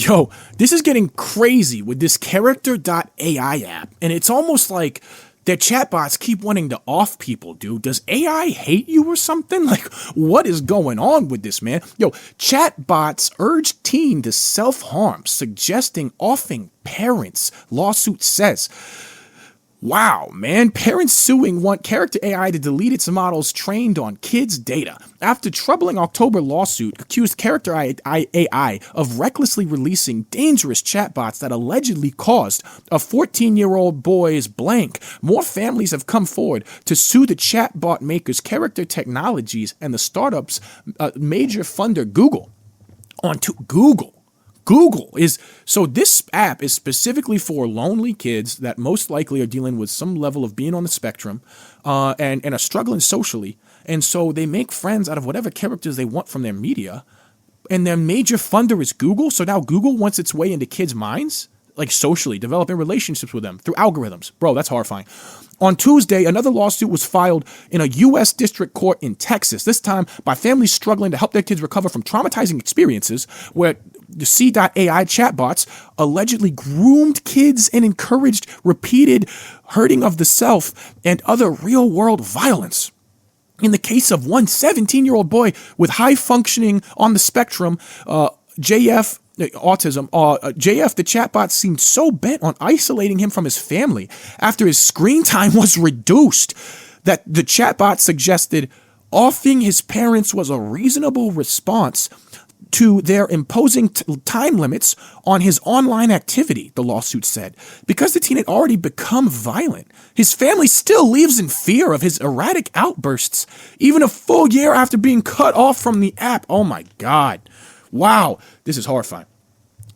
Yo, this is getting crazy with this Character.ai app, and it's almost like their chatbots keep wanting to off people, dude. Does AI hate you or something? Like, what is going on with this, man? Yo, chatbots urge teen to self-harm, suggesting offing parents, lawsuit says. Wow, man. Parents suing want Character.ai to delete its models trained on kids' data. After troubling October lawsuit accused Character.ai of recklessly releasing dangerous chatbots that allegedly caused a 14-year-old boy's blank, more families have come forward to sue the chatbot makers Character Technologies and the startup's major funder Google. Google is, so this app is specifically for lonely kids that most likely are dealing with some level of being on the spectrum and are struggling socially. And so they make friends out of whatever characters they want from their media. And their major funder is Google. So now Google wants its way into kids' minds, like socially, developing relationships with them through algorithms. Bro, that's horrifying. On Tuesday, another lawsuit was filed in a U.S. district court in Texas, this time by families struggling to help their kids recover from traumatizing experiences where the AI chatbots allegedly groomed kids and encouraged repeated hurting of the self and other real-world violence. In the case of one 17-year-old boy with high functioning on the spectrum, JF, the chatbot seemed so bent on isolating him from his family after his screen time was reduced that the chatbot suggested offing his parents was a reasonable response to their imposing time limits on his online activity, the lawsuit said. Because the teen had already become violent, his family still lives in fear of his erratic outbursts, even a full year after being cut off from the app. Oh my God. Wow, this is horrifying.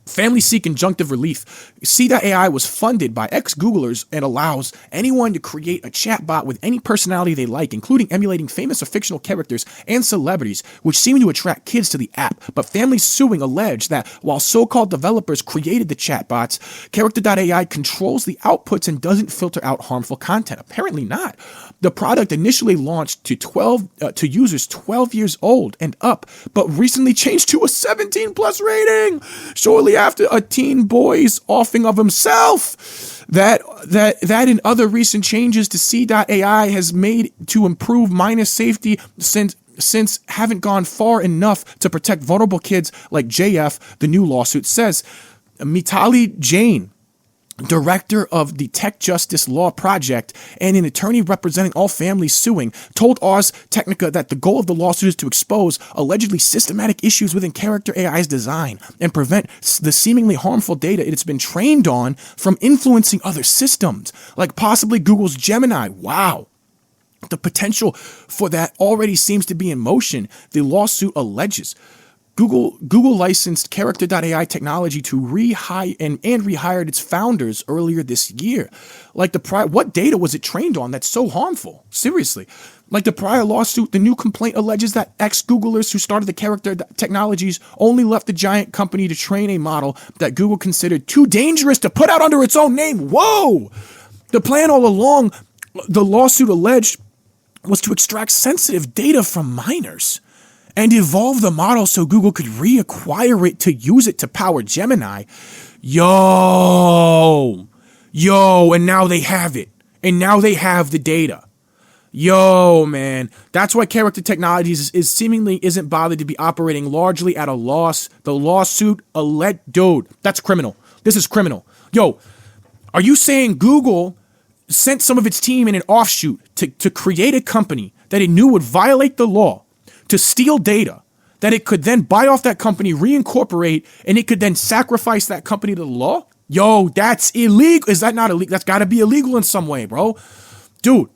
Families seek injunctive relief. C.AI was funded by ex-Googlers and allows anyone to create a chatbot with any personality they like, including emulating famous or fictional characters and celebrities, which seem to attract kids to the app. But families suing allege that while so-called developers created the chatbots, Character.ai controls the outputs and doesn't filter out harmful content. Apparently not. The product initially launched to users 12 years old and up, but recently changed to a 17+ rating shortly after a teen boy's offing of himself. That and other recent changes to C.AI has made to improve minor safety since haven't gone far enough to protect vulnerable kids like JF, the new lawsuit says. Mitali Jain, director of the Tech Justice Law Project and an attorney representing all families suing, told Ars Technica that the goal of the lawsuit is to expose allegedly systematic issues within Character.ai's design and prevent the seemingly harmful data it's been trained on from influencing other systems, like possibly Google's Gemini. Wow. The potential for that already seems to be in motion, the lawsuit alleges. Google licensed Character.ai technology to rehired its founders earlier this year. Like what data was it trained on that's so harmful? Seriously. Like the prior lawsuit, the new complaint alleges that ex-Googlers who started the Character technologies only left the giant company to train a model that Google considered too dangerous to put out under its own name. Whoa! The plan all along, the lawsuit alleged, was to extract sensitive data from minors and evolve the model so Google could reacquire it to use it to power Gemini. Yo, and now they have it. And now they have the data. Yo, man, that's why Character Technologies is seemingly isn't bothered to be operating largely at a loss. The lawsuit dude, that's criminal. This is criminal. Yo, are you saying Google sent some of its team in an offshoot to create a company that it knew would violate the law, to steal data that it could then buy off that company, reincorporate, and it could then sacrifice that company to the law? Yo, that's illegal. Is that not illegal? That's got to be illegal in some way, bro. Dude,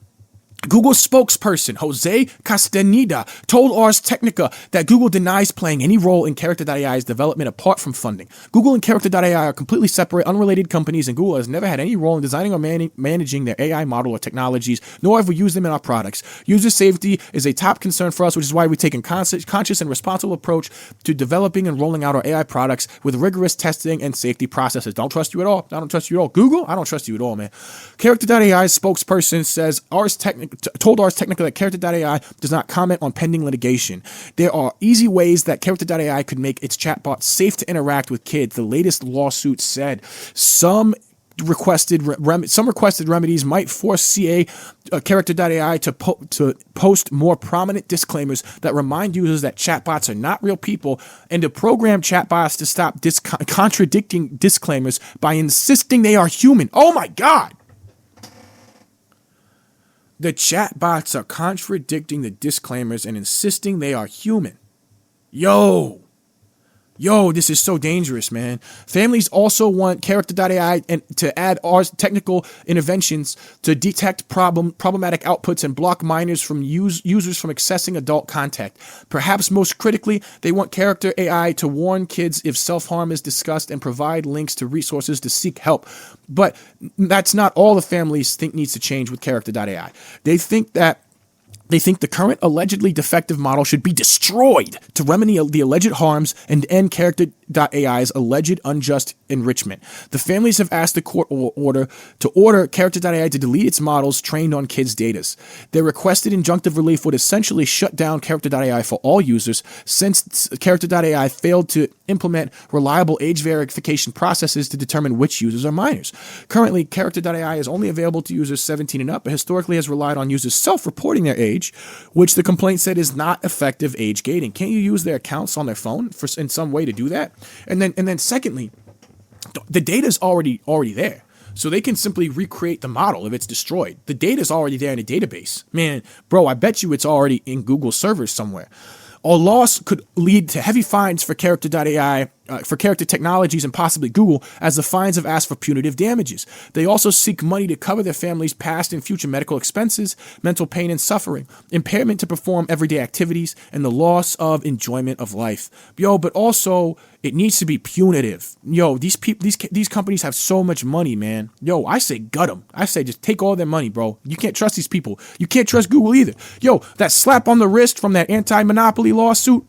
Google spokesperson Jose Castaneda told Ars Technica that Google denies playing any role in Character.ai's development apart from funding. Google and Character.ai are completely separate, unrelated companies, and Google has never had any role in designing or managing their AI model or technologies, nor have we used them in our products. User safety is a top concern for us, which is why we've taken conscious and responsible approach to developing and rolling out our AI products with rigorous testing and safety processes. Don't trust you at all. I don't trust you at all. Google, I don't trust you at all, man. Character.ai's spokesperson says Ars Technica told Ars Technica that Character.ai does not comment on pending litigation. There are easy ways that Character.ai could make its chatbot safe to interact with kids, the latest lawsuit said. Some requested remedies might force Character.ai to post more prominent disclaimers that remind users that chatbots are not real people, and to program chatbots to stop contradicting disclaimers by insisting they are human. Oh my God! The chatbots are contradicting the disclaimers and insisting they are human. Yo, this is so dangerous, man. Families also want Character.ai to add Ars technical interventions to detect problematic outputs and block minors from users from accessing adult content. Perhaps most critically, they want Character.ai to warn kids if self-harm is discussed and provide links to resources to seek help. But that's not all the families think needs to change with Character.ai. They think the current allegedly defective model should be destroyed to remedy the alleged harms and end Character.ai's alleged unjust enrichment. The families have asked the court to order Character.ai to delete its models trained on kids' data. Their requested injunctive relief would essentially shut down Character.ai for all users, since Character.ai failed to implement reliable age verification processes to determine which users are minors. Currently, Character.ai is only available to users 17 and up, but historically has relied on users self-reporting their age, which the complaint said is not effective age gating. Can't you use their accounts on their phone in some way to do that? And then secondly, the data is already there. So they can simply recreate the model if it's destroyed. The data is already there in a database. Man, bro, I bet you it's already in Google servers somewhere. A loss could lead to heavy fines for Character.ai, for Character Technologies, and possibly Google, as the fines have asked for punitive damages. They also seek money to cover their families' past and future medical expenses, mental pain and suffering, impairment to perform everyday activities, and the loss of enjoyment of life. But also it needs to be punitive. These companies have so much money, man. I say gut them. I say just take all their money, bro. You can't trust these people. You can't trust Google either. That slap on the wrist from that anti-monopoly lawsuit,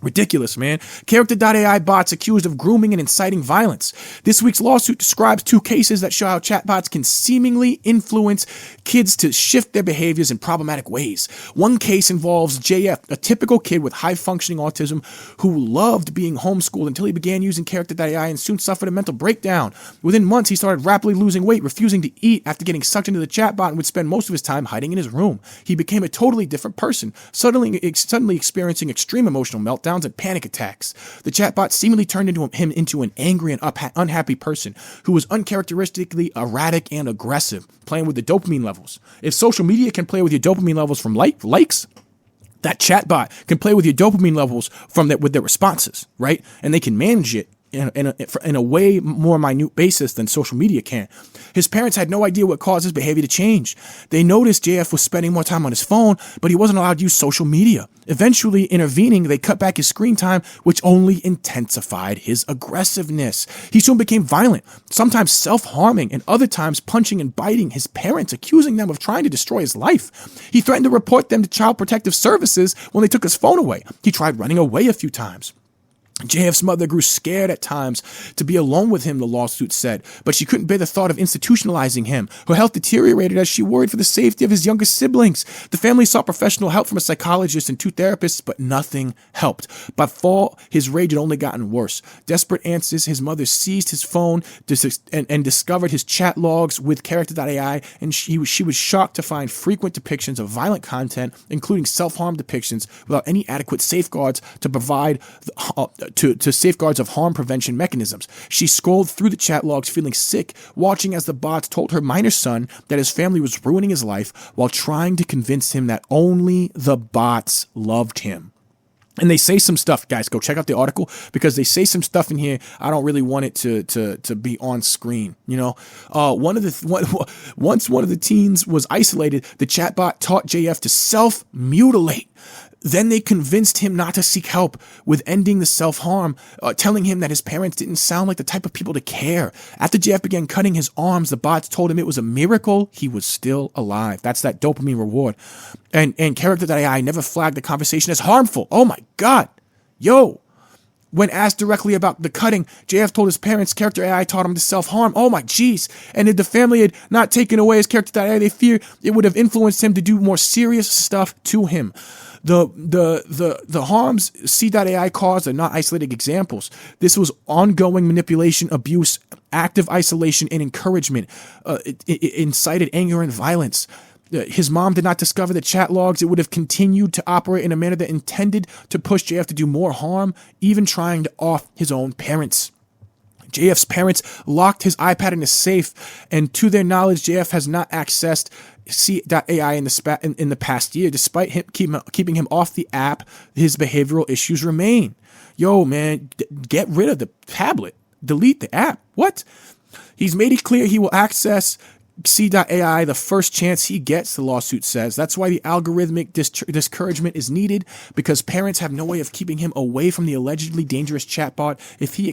ridiculous, man. Character.ai bots accused of grooming and inciting violence. This week's lawsuit describes two cases that show how chatbots can seemingly influence kids to shift their behaviors in problematic ways. One case involves JF, a typical kid with high-functioning autism who loved being homeschooled until he began using Character.ai and soon suffered a mental breakdown. Within months, he started rapidly losing weight, refusing to eat after getting sucked into the chatbot, and would spend most of his time hiding in his room. He became a totally different person, suddenly experiencing extreme emotional meltdowns and panic attacks. The chatbot seemingly turned him into an angry and unhappy person who was uncharacteristically erratic and aggressive, playing with the dopamine levels. If social media can play with your dopamine levels from likes, that chatbot can play with your dopamine levels with their responses, right? And they can manage it in a way more minute basis than social media can. His parents had no idea what caused his behavior to change. They noticed JF was spending more time on his phone, but he wasn't allowed to use social media. Eventually intervening, they cut back his screen time, which only intensified his aggressiveness. He soon became violent, sometimes self-harming, and other times punching and biting his parents, accusing them of trying to destroy his life. He threatened to report them to Child Protective Services when they took his phone away. He tried running away a few times. JF's mother grew scared at times to be alone with him, the lawsuit said, but she couldn't bear the thought of institutionalizing him. Her health deteriorated as she worried for the safety of his younger siblings. The family sought professional help from a psychologist and two therapists, but nothing helped. By fall, his rage had only gotten worse. Desperate answers, his mother seized his phone and discovered his chat logs with Character.ai, and she was shocked to find frequent depictions of violent content, including self-harm depictions, without any adequate safeguards to provide to safeguards of harm prevention mechanisms. She scrolled through the chat logs feeling sick, watching as the bots told her minor son that his family was ruining his life while trying to convince him that only the bots loved him. And they say some stuff, guys, go check out the article, because they say some stuff in here. I don't really want it to be on screen. Once one of the teens was isolated, the chatbot taught JF to self-mutilate. Then they convinced him not to seek help with ending the self-harm, telling him that his parents didn't sound like the type of people to care. After JF began cutting his arms, the bots told him it was a miracle he was still alive. That's that dopamine reward. And Character.ai never flagged the conversation as harmful. Oh my God. When asked directly about the cutting, JF told his parents Character.ai taught him to self-harm. Oh my jeez. And if the family had not taken away his Character.ai, they fear it would have influenced him to do more serious stuff to him. The harms C.AI caused are not isolated examples. This was ongoing manipulation, abuse, active isolation, and encouragement. It incited anger and violence. His mom did not discover the chat logs. It would have continued to operate in a manner that intended to push JF to do more harm, even trying to off his own parents. JF's parents locked his iPad in a safe, and to their knowledge, JF has not accessed C.AI in the past year. Despite him keeping him off the app, his behavioral issues remain. Yo, man, get rid of the tablet. Delete the app. What? He's made it clear he will access C.AI the first chance he gets, the lawsuit says. That's why the algorithmic discouragement is needed, because parents have no way of keeping him away from the allegedly dangerous chatbot if he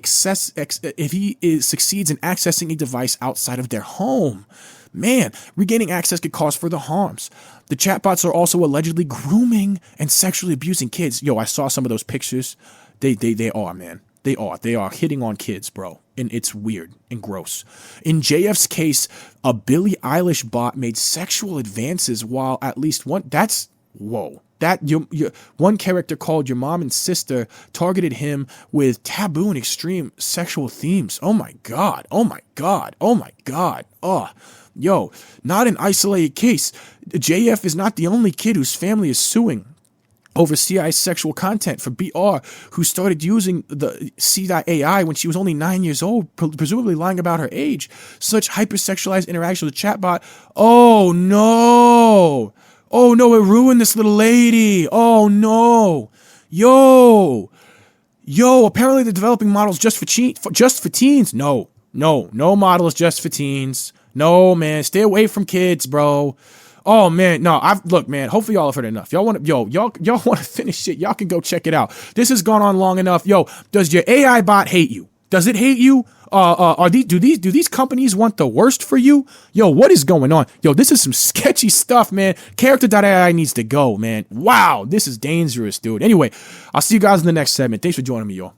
succeeds in accessing a device outside of their home. Man, regaining access could cause further harms. The chatbots are also allegedly grooming and sexually abusing kids. Yo, I saw some of those pictures. They are, man. They are hitting on kids, bro. And it's weird and gross. In JF's case, a Billie Eilish bot made sexual advances while at least one, that's, whoa. That one character called Your Mom and Sister targeted him with taboo and extreme sexual themes. Oh my God. Oh my God. Oh my God. Oh, yo, not an isolated case. JF is not the only kid whose family is suing over CI's sexual content for BR, who started using the C.AI when she was only 9 years old, presumably lying about her age. Such hypersexualized interaction with the chatbot. Oh no. Oh no, it ruined this little lady. Oh no. Yo, apparently the developing model is just for teens. No model is just for teens. No, man, stay away from kids, bro. Oh man, no, look, man, hopefully y'all have heard enough. Y'all want to finish it. Y'all can go check it out. This has gone on long enough. Yo, does your AI bot hate you? Does it hate you? Do these companies want the worst for you? Yo, what is going on? Yo, this is some sketchy stuff, man. Character.ai needs to go, man. Wow, this is dangerous, dude. Anyway, I'll see you guys in the next segment. Thanks for joining me, y'all.